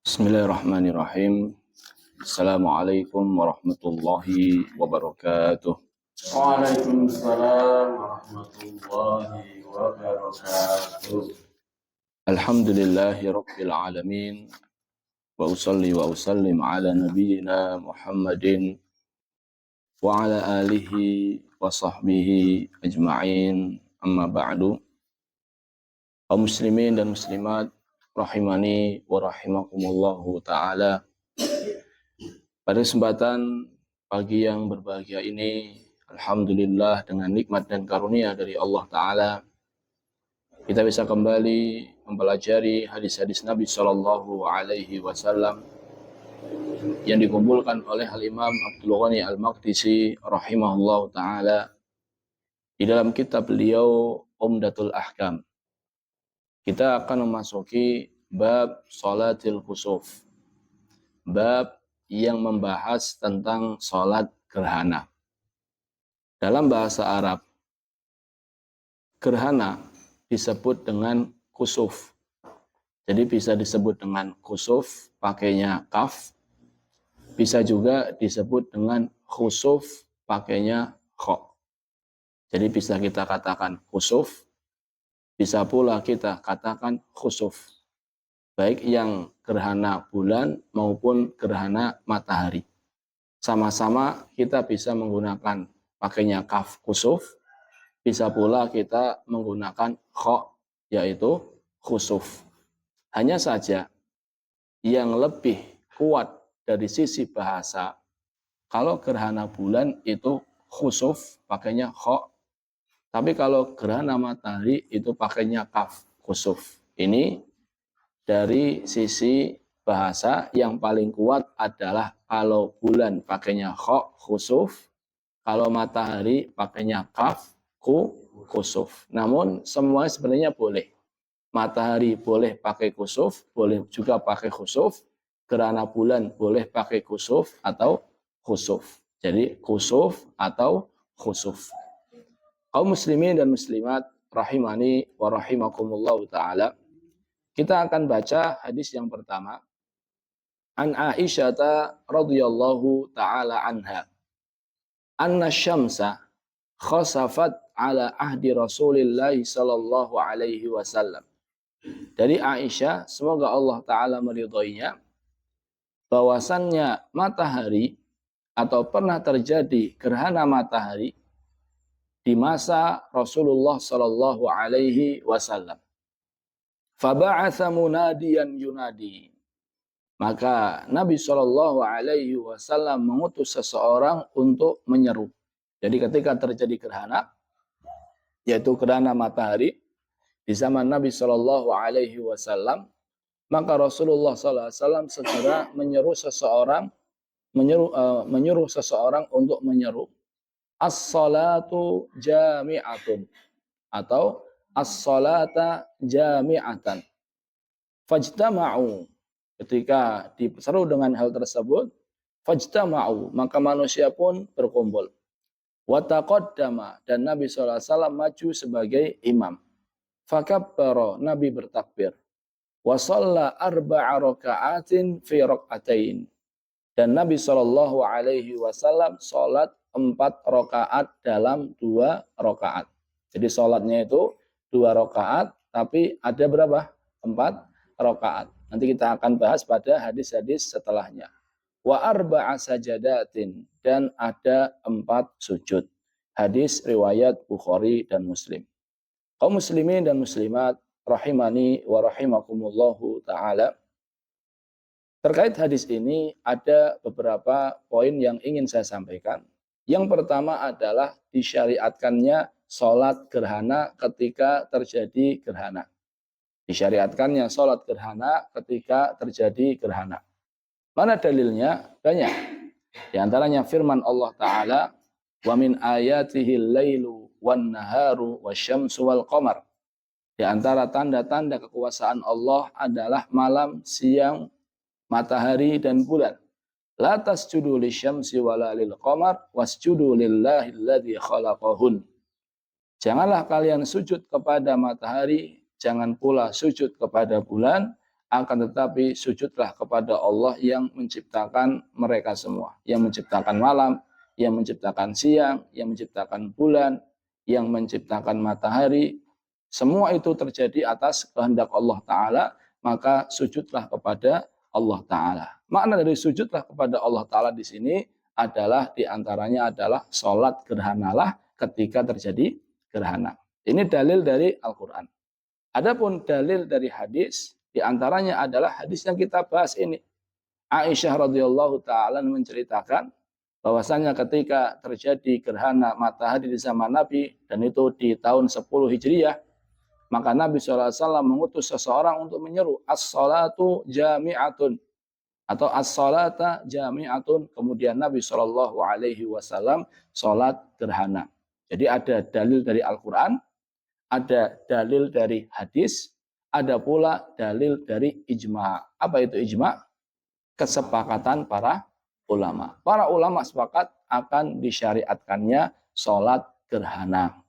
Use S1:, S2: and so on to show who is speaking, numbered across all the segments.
S1: Bismillahirrahmanirrahim. Assalamualaikum warahmatullahi wabarakatuh.
S2: Waalaikumsalam warahmatullahi wabarakatuh.
S1: Alhamdulillahi rabbil alamin. Wa usalli wa usallim ala nabiyyina Muhammadin wa ala alihi wa sahbihi ajma'in. Amma ba'du. Kaum muslimin dan muslimat rahimani wa rahimakumullahu ta'ala. Pada kesempatan pagi yang berbahagia ini, alhamdulillah dengan nikmat dan karunia dari Allah Ta'ala, kita bisa kembali mempelajari hadis-hadis Nabi Sallallahu Alaihi Wasallam yang dikumpulkan oleh Al-Imam Abdul Ghani Al-Maqdisi rahimahullah Ta'ala di dalam kitab beliau Umdatul Ahkam. Kita akan memasuki bab Salatil Khusuf, bab yang membahas tentang sholat gerhana. Dalam bahasa Arab, gerhana disebut dengan khusuf. Jadi bisa disebut dengan khusuf, pakainya kaf. Bisa juga disebut dengan khusuf, pakainya kha. Jadi bisa kita katakan khusuf, bisa pula kita katakan khusuf. Baik yang gerhana bulan maupun gerhana matahari. Sama-sama kita bisa menggunakan pakainya kaf khusuf, bisa pula kita menggunakan kha, yaitu khusuf. Hanya saja yang lebih kuat dari sisi bahasa, kalau gerhana bulan itu khusuf, pakainya kha. Tapi kalau gerhana matahari itu pakainya kaf khusuf. Ini dari sisi bahasa yang paling kuat adalah kalau bulan pakainya kha khusuf, kalau matahari pakainya kaf khusuf. Namun semuanya sebenarnya boleh. Matahari boleh pakai khusuf, boleh juga pakai khusuf. Gerhana bulan boleh pakai khusuf atau khusuf. Jadi khusuf atau khusuf. Kaum muslimin dan muslimat rahimani wa rahimakumullahu ta'ala. Kita akan baca hadis yang pertama. An Aisyah radhiyallahu ta'ala anha. Anna syamsa khasafat ala ahdi Rasulillah sallallahu alaihi wasallam. Dari Aisyah, semoga Allah Ta'ala meridhoinya, bahwasannya matahari atau pernah terjadi gerhana matahari di masa Rasulullah sallallahu alaihi wasallam. Faba'atha munadiyan yunadi. Maka Nabi Shallallahu Alaihi Wasallam mengutus seseorang untuk menyeru. Jadi ketika terjadi gerhana, yaitu gerhana matahari di zaman Nabi Shallallahu Alaihi Wasallam, maka Rasulullah Sallallahu Alaihi Wasallam segera menyuruh seseorang untuk menyeru as-salatu jami'atun atau as-salata jami'atan. Fajtama'u. Ketika diseru dengan hal tersebut, fajtama'u, maka manusia pun berkumpul. Wa taqaddama, dan Nabi SAW maju sebagai imam. Fakabbara, Nabi bertakbir. Wa shalla arba'a raka'atin fi raka'atain. Dan Nabi SAW sholat 4 rakaat dalam 2 rakaat. Jadi sholatnya itu 2 rakaat, tapi ada berapa? 4 rakaat. Nanti kita akan bahas pada hadis-hadis setelahnya. Wa arba'a sajadatin, dan ada 4 sujud. Hadis riwayat Bukhari dan Muslim. Kaum muslimin dan muslimat rahimani wa rahimakumullahu ta'ala. Terkait hadis ini ada beberapa poin yang ingin saya sampaikan. Yang pertama adalah disyariatkannya sholat gerhana ketika terjadi gerhana. Disyariatkannya sholat gerhana ketika terjadi gerhana. Mana dalilnya? Banyak. Di antaranya firman Allah Ta'ala, wa min ayatihil lailu wan naharu wasyamsu wal qamar. Di antara tanda-tanda kekuasaan Allah adalah malam, siang, matahari dan bulan. La tasjudu lisyamsi wala lil qamar wasjudu lillahi alladzi khalaqahun. Janganlah kalian sujud kepada matahari, jangan pula sujud kepada bulan, akan tetapi sujudlah kepada Allah yang menciptakan mereka semua, yang menciptakan malam, yang menciptakan siang, yang menciptakan bulan, yang menciptakan matahari. Semua itu terjadi atas kehendak Allah Ta'ala, maka sujudlah kepada Allah Ta'ala. Makna dari sujudlah kepada Allah Ta'ala di sini adalah diantaranya adalah sholat gerhanalah ketika terjadi gerhana. Ini dalil dari Al-Quran. Adapun dalil dari hadis, diantaranya adalah hadis yang kita bahas ini. Aisyah radhiyallahu ta'ala menceritakan bahwasanya ketika terjadi gerhana matahari di zaman Nabi, dan itu di tahun 10 Hijriah, maka Nabi SAW mengutus seseorang untuk menyeru as-salatu jami'atun atau as-salata jami'atun. Kemudian Nabi SAW sholat gerhana. Jadi ada dalil dari Al-Quran, ada dalil dari hadis, ada pula dalil dari ijma'. Apa itu ijma'? Kesepakatan para ulama. Para ulama sepakat akan disyariatkannya sholat gerhana.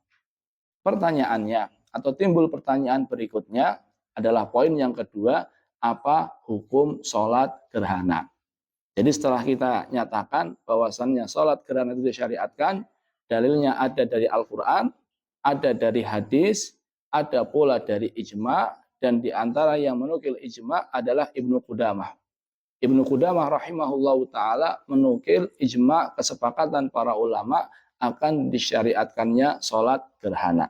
S1: Pertanyaannya, atau timbul pertanyaan berikutnya adalah poin yang kedua, apa hukum sholat gerhana? Jadi setelah kita nyatakan bahwasannya sholat gerhana itu disyariatkan, dalilnya ada dari Al-Quran, ada dari hadis, ada pula dari ijma', dan di antara yang menukil ijma' adalah Ibnu Qudamah. Ibnu Qudamah rahimahullahu ta'ala menukil ijma' kesepakatan para ulama akan disyariatkannya sholat gerhana.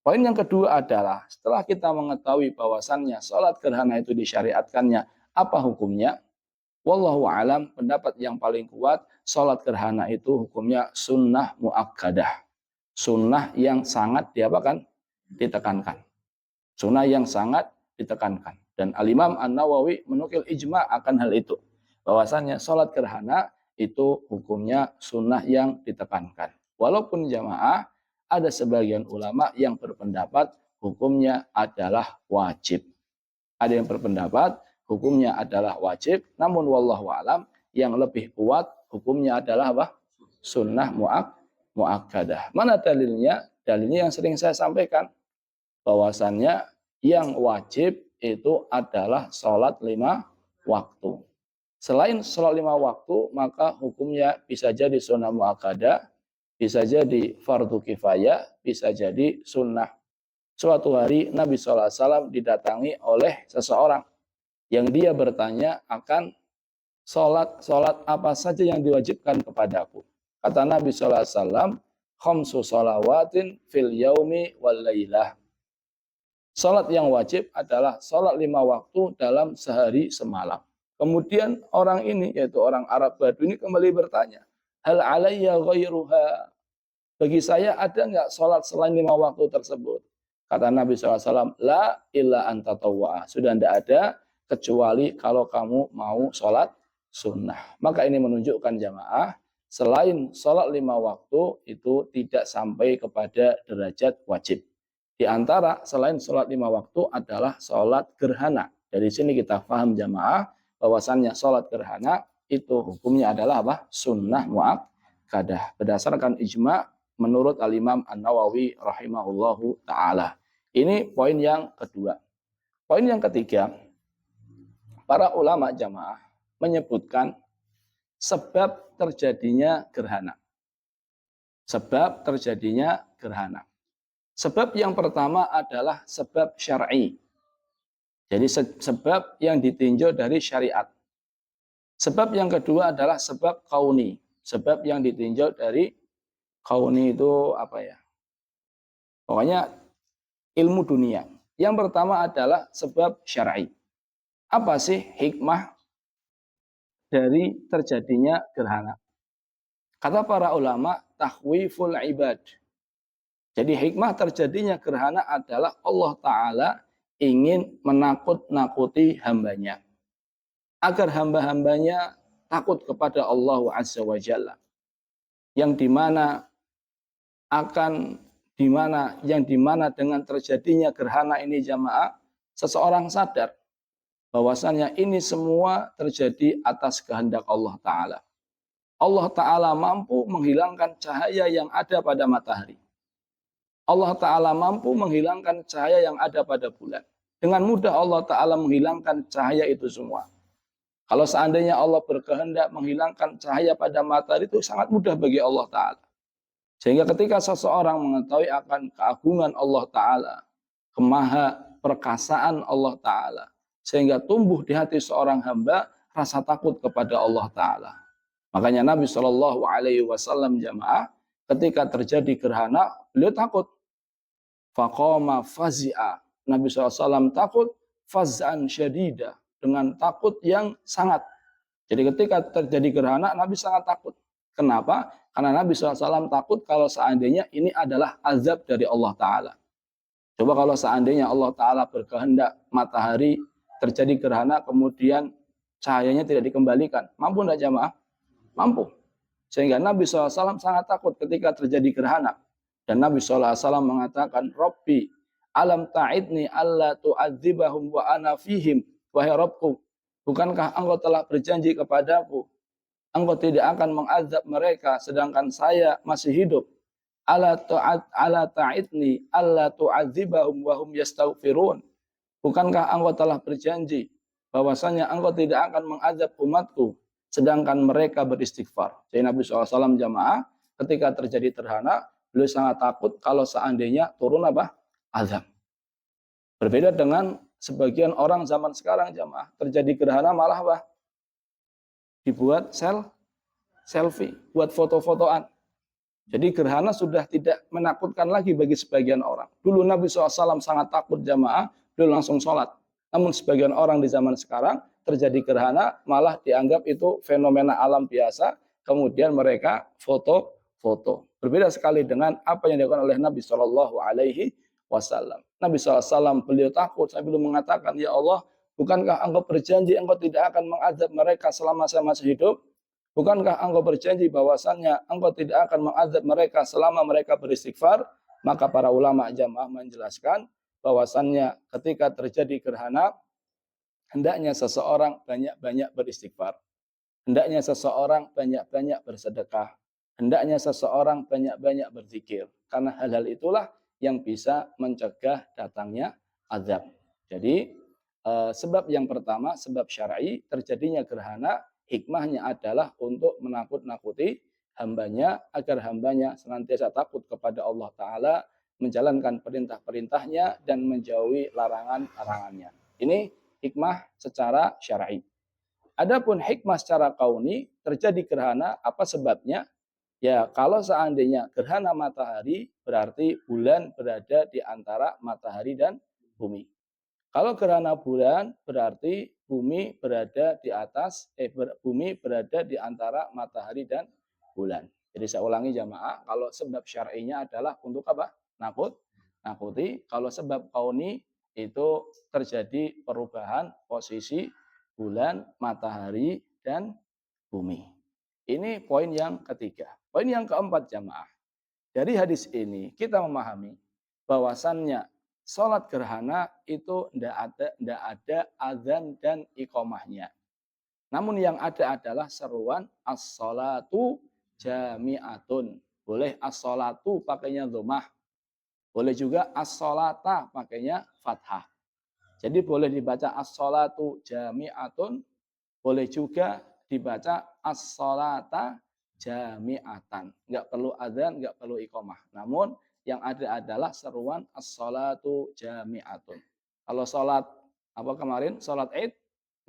S1: Poin yang kedua adalah setelah kita mengetahui bahwasannya sholat gerhana itu disyariatkannya, apa hukumnya? Wallahu alam, pendapat yang paling kuat, sholat gerhana itu hukumnya sunnah muakkadah. Sunnah yang sangat diapakan? Ditekankan. Sunnah yang sangat ditekankan. Dan Al-Imam An-Nawawi menukil ijma' akan hal itu. Bahwasannya sholat gerhana itu hukumnya sunnah yang ditekankan. Walaupun jamaah, ada sebagian ulama yang berpendapat hukumnya adalah wajib. Ada yang berpendapat hukumnya adalah wajib, namun wallahu alam yang lebih kuat hukumnya adalah apa? Sunnah muakkadah. Mana dalilnya? Dalilnya yang sering saya sampaikan, bahwasannya yang wajib itu adalah sholat 5 waktu. Selain sholat 5 waktu, maka hukumnya bisa jadi sunnah muakkadah, bisa jadi fardu kifayah, bisa jadi sunnah. Suatu hari Nabi SAW didatangi oleh seseorang yang dia bertanya akan sholat apa saja yang diwajibkan kepadaku. Kata Nabi SAW, khamsu shalawatin fil yaumi wal laylah. Sholat yang wajib adalah sholat 5 waktu dalam sehari semalam. Kemudian orang ini, yaitu orang Arab Badu ini kembali bertanya, hal alayya ghairuha? Bagi saya ada nggak sholat selain 5 waktu tersebut? Kata Nabi SAW, la illa anta tawwa'ah. Sudah tidak ada, kecuali kalau kamu mau sholat sunnah. Maka ini menunjukkan jamaah, selain sholat 5 waktu itu tidak sampai kepada derajat wajib. Di antara selain sholat 5 waktu adalah sholat gerhana. Dari sini kita paham jamaah, bahwasannya sholat gerhana itu hukumnya adalah apa? Sunnah muakkadah. Berdasarkan ijma' menurut Al-Imam An-Nawawi rahimahullahu ta'ala. Ini poin yang kedua. Poin yang ketiga, para ulama jamaah menyebutkan sebab terjadinya gerhana. Sebab terjadinya gerhana. Sebab yang pertama adalah sebab syar'i. Jadi sebab yang ditinjau dari syariat. Sebab yang kedua adalah sebab kauni. Sebab yang ditinjau dari kauni itu apa ya? Pokoknya ilmu dunia. Yang pertama adalah sebab syar'i. Apa sih hikmah dari terjadinya gerhana? Kata para ulama, takhwiful ibad. Jadi hikmah terjadinya gerhana adalah Allah Ta'ala ingin menakut-nakuti hambanya. Agar hamba-hambanya takut kepada Allah Azza wa Jalla. Yang dimana dengan terjadinya gerhana ini jamaah, seseorang sadar bahwasannya ini semua terjadi atas kehendak Allah Ta'ala. Allah Ta'ala mampu menghilangkan cahaya yang ada pada matahari. Allah Ta'ala mampu menghilangkan cahaya yang ada pada bulan. Dengan mudah Allah Ta'ala menghilangkan cahaya itu semua. Kalau seandainya Allah berkehendak menghilangkan cahaya pada matahari itu sangat mudah bagi Allah Ta'ala. Sehingga ketika seseorang mengetahui akan keagungan Allah Ta'ala, kemaha perkasaan Allah Ta'ala, sehingga tumbuh di hati seorang hamba rasa takut kepada Allah Ta'ala. Makanya Nabi Shallallahu Alaihi Wasallam jamaah ketika terjadi gerhana, beliau takut. Faqama fazi'a. Nabi SAW takut faz'an syadida. Dengan takut yang sangat. Jadi ketika terjadi gerhana, Nabi sangat takut. Kenapa? Karena Nabi SAW takut kalau seandainya ini adalah azab dari Allah Ta'ala. Coba kalau seandainya Allah Ta'ala berkehendak matahari terjadi gerhana, kemudian cahayanya tidak dikembalikan. Mampu tidak jamaah? Mampu. Sehingga Nabi SAW sangat takut ketika terjadi gerhana. Dan Nabi SAW mengatakan, Rabbi, alam ta'idni alla tu'adzibahum wa ana fihim. Wahai Rabbku, bukankah engkau telah berjanji kepadaku, engkau tidak akan mengazab mereka sedangkan saya masih hidup. Ala ta'idni alla tu'adzibahum wa hum yastaghfirun. Bukankah engkau telah berjanji bahwasanya engkau tidak akan mengazab umatku sedangkan mereka beristighfar. Jadi Nabi SAW jamaah ketika terjadi gerhana, beliau sangat takut kalau seandainya turun apa? Azab. Berbeda dengan sebagian orang zaman sekarang jamaah, terjadi gerhana malah apa? Dibuat selfie, buat foto-fotoan. Jadi gerhana sudah tidak menakutkan lagi bagi sebagian orang. Dulu Nabi SAW sangat takut jamaah, beliau langsung sholat. Namun sebagian orang di zaman sekarang terjadi gerhana malah dianggap itu fenomena alam biasa. Kemudian mereka foto-foto. Berbeda sekali dengan apa yang dilakukan oleh Nabi Shallallahu Alaihi Wasallam. Nabi SAW beliau takut sambil mengatakan, ya Allah, bukankah engkau berjanji engkau tidak akan mengazab mereka selama saya masih hidup? Bukankah engkau berjanji bahwasannya engkau tidak akan mengazab mereka selama mereka beristighfar? Maka para ulama jamaah menjelaskan bahwasannya ketika terjadi gerhana, hendaknya seseorang banyak-banyak beristighfar. Hendaknya seseorang banyak-banyak bersedekah. Hendaknya seseorang banyak-banyak berzikir. Karena hal-hal itulah yang bisa mencegah datangnya azab. Jadi sebab yang pertama, sebab syar'i terjadinya gerhana, hikmahnya adalah untuk menakut-nakuti hambanya agar hambanya senantiasa takut kepada Allah Ta'ala, menjalankan perintah-perintahnya dan menjauhi larangan-larangannya. Ini hikmah secara syar'i. Adapun hikmah secara kauni, terjadi gerhana, apa sebabnya? Ya, kalau seandainya gerhana matahari, berarti bulan berada di antara matahari dan bumi. Kalau gerhana bulan, berarti bumi berada di atas, bumi berada di antara matahari dan bulan. Jadi saya ulangi jamaah, kalau sebab syar'inya adalah untuk apa? Nakuti. Kalau sebab kauni itu terjadi perubahan posisi bulan, matahari, dan bumi. Ini poin yang ketiga. Poin yang keempat jamaah. Dari hadis ini kita memahami bahwasannya sholat gerhana itu tidak ada azan dan iqamahnya. Namun yang ada adalah seruan as-sholatu jami'atun. Boleh as-sholatu pakainya dhammah. Boleh juga as-sholata pakainya fathah. Jadi boleh dibaca as-sholatu jami'atun, boleh juga dibaca as-sholata jami'atan. Enggak perlu adzan, enggak perlu iqamah. Namun yang ada adalah seruan as-sholatu jami'atun. Kalau sholat apa kemarin? Sholat Id,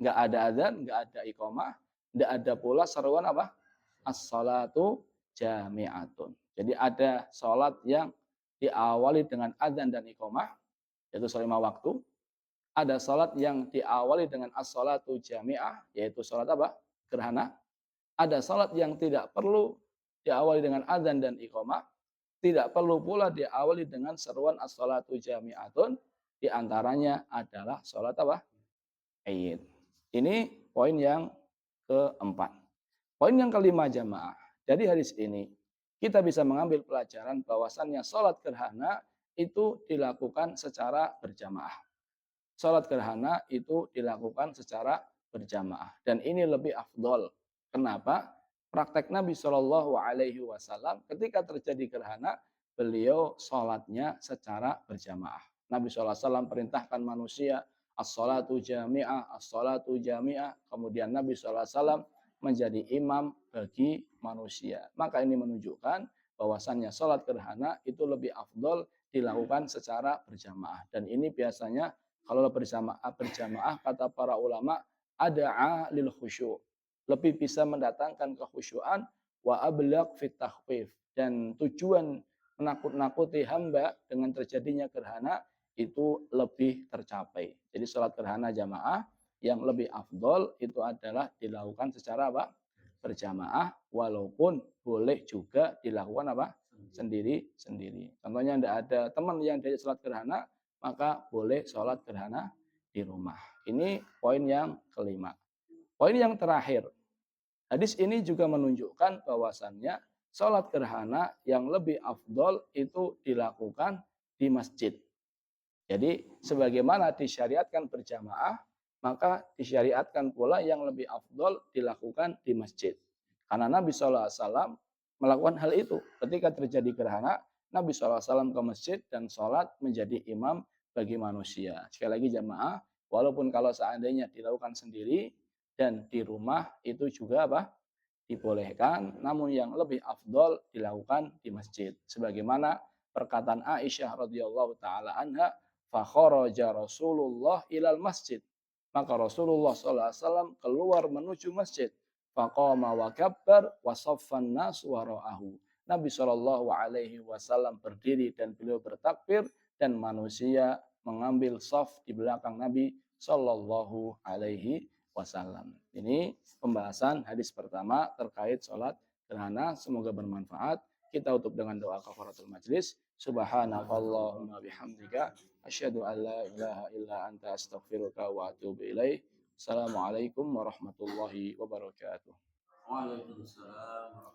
S1: enggak ada adzan, enggak ada iqamah, enggak ada pula seruan apa? As-sholatu jami'atun. Jadi ada sholat yang diawali dengan adzan dan iqamah, yaitu sholat 5 waktu. Ada sholat yang diawali dengan as-sholatu jami'ah, yaitu sholat apa? Gerhana. Ada sholat yang tidak perlu diawali dengan adzan dan iqamah. Tidak perlu pula diawali dengan seruan as-sholatu jami'atun. Di antaranya adalah sholat apa? Id. Ini poin yang keempat. Poin yang kelima jamaah. Dari hadis ini, kita bisa mengambil pelajaran bahwasannya sholat gerhana itu dilakukan secara berjamaah. Sholat gerhana itu dilakukan secara berjamaah. Dan ini lebih afdol. Kenapa? Praktek Nabi Shallallahu Alaihi Wasallam ketika terjadi gerhana, beliau sholatnya secara berjamaah. Nabi SAW perintahkan manusia as-salatu jami'ah, as-salatu jami'ah. Kemudian Nabi SAW menjadi imam bagi manusia. Maka ini menunjukkan bahwasannya sholat gerhana itu lebih afdol dilakukan secara berjamaah. Dan ini biasanya kalau berjamaah kata para ulama ada lil khusyuk. Lebih bisa mendatangkan kekhusyuan wa ablaq fit takhfif. Dan tujuan menakut-nakuti hamba dengan terjadinya gerhana itu lebih tercapai. Jadi sholat gerhana jamaah yang lebih afdol itu adalah dilakukan secara apa? Berjamaah, walaupun boleh juga dilakukan apa? Sendiri-sendiri. Contohnya tidak ada teman yang diajak sholat gerhana, maka boleh sholat gerhana di rumah. Ini poin yang kelima. Poin yang terakhir, hadis ini juga menunjukkan bahwasannya sholat gerhana yang lebih afdol itu dilakukan di masjid. Jadi sebagaimana disyariatkan berjamaah, maka disyariatkan pula yang lebih afdol dilakukan di masjid. Karena Nabi SAW melakukan hal itu. Ketika terjadi gerhana, Nabi SAW ke masjid dan sholat menjadi imam bagi manusia. Sekali lagi jamaah, walaupun kalau seandainya dilakukan sendiri dan di rumah itu juga dibolehkan, namun yang lebih afdol dilakukan di masjid. Sebagaimana perkataan Aisyah radhiyallahu taala anha, fa kharaja Rasulullah ilal masjid. Maka Rasulullah SAW keluar menuju masjid. Faqama wa kabbar wa saffan nas wara'ahu. Nabi SAW berdiri dan beliau bertakbir dan manusia mengambil saf di belakang Nabi Sallallahu Alaihi Wasallam. Ini pembahasan hadis pertama terkait sholat gerhana. Semoga bermanfaat. Kita tutup dengan doa kafaratul majlis. Subhanakallahumma bihamdika asyhadu an la ilaha illa anta astaghfiruka wa atubu ilaik. Assalamualaikum warahmatullahi wabarakatuh.
S2: Waalaikumsalam.